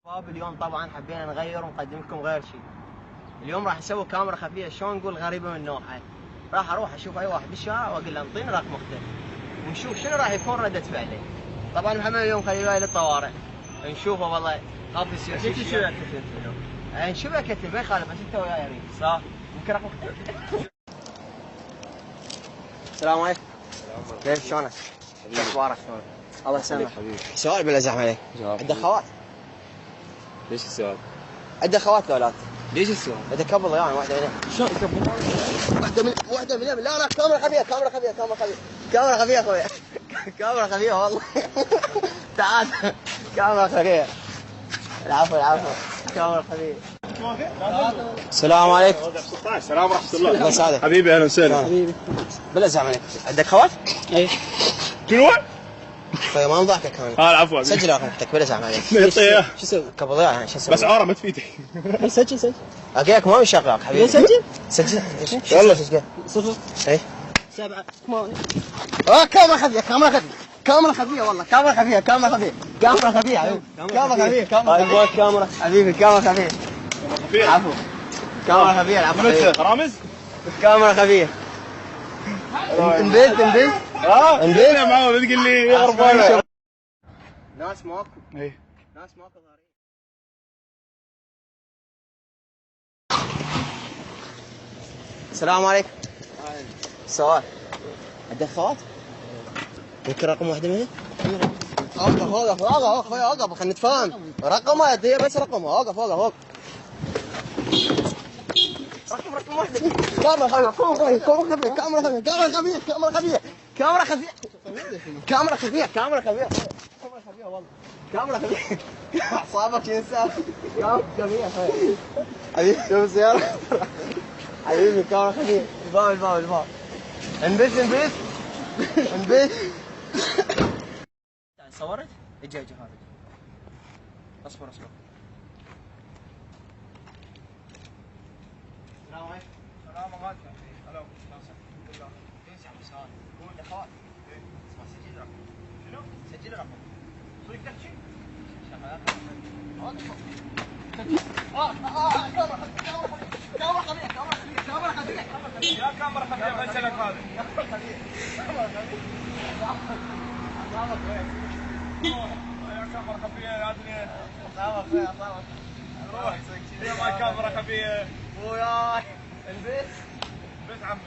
شباب اليوم طبعا حبينا نغير ونقدم لكم غير شيء. اليوم راح نسوي كاميرا خفيه، شلون نقول غريبه من نوعها. راح اروح اشوف اي واحد بالشارع واقول له انطيني رقم مختلف ونشوف شنو راح يكون رده فعله. طبعا محمد اليوم خلي بالي للطوارئ نشوفه والله خاف يصير شيء. شو كتبت اليوم؟ نشوفه كتب ما يخالف بس انت وياي يعني صح؟ يمكن رقم مختلف. السلام عليكم. كيف شلونك؟ شو اخبارك شلونك؟ الله يسلمك حبيبي. سؤال بلا زحمه عليك. عندك خوات؟ ليش السؤال؟ عندك خوات لو لا؟ ليش السؤال؟ عندك كبل يعني واحده منهم. شلون كبل؟ واحده منهم. لا كاميرا خفيه كاميرا خفيه كاميرا خفيه كاميرا خفيه اخويا. كاميرا خفيه والله. تعال كاميرا خفيه. العفو كاميرا خفيه. السلام عليكم. السلام ورحمة الله. الله يسعدك حبيبي اهلا وسهلا. حبيبي بلا زعم عليك. عندك خوات؟ اي. شنو؟ طيب ما نضحكك كان. العفو. سجل رقمك بلا زعم عليك. شو اسوي؟ قبل يعني شو اسوي؟ بس عوره ما تفيدك. سجل اقولك ما يشغلك حبيبي. سجل يلا سجل 0 اي 7 8. كاميرا خفيه كاميرا خفيه والله كاميرا خفيه حبيبي كاميرا خفيه حبيبي كاميرا خفيه. عفو كاميرا خفيه العفو. رامز؟ كاميرا خفيه. انبيت انبيت يا معود تقول لي غربانه. ناس ماكو اي ناس ماكو ضارين. السلام عليكم. سؤال عندك خوات؟ يمكن رقم واحدة منهم؟ اوقف اخوي اوقف خلينا نتفاهم. رقمها هي بس رقمها. اوقف رقم واحدة. كاميرا خفية والله. كاميرا خفية. اعصابك ينسى. كاميرا خفية حبيبي شوف السيارة. حبيبي كاميرا خفية. الباب انبت صورت؟ اجي هذا اصبر السلام عليكم. سلام عليكم. هلا سؤال هو الاخوات اسمع سجل رقم. شنو؟ سجل رقم صدق تحكي؟ شغال كاميرا خفية يا كاميرا خفية ما انسلك هذا. يا كاميرا خفية يا ادري. روح يا ما كاميرا خفية. وياي البيت بس عمي.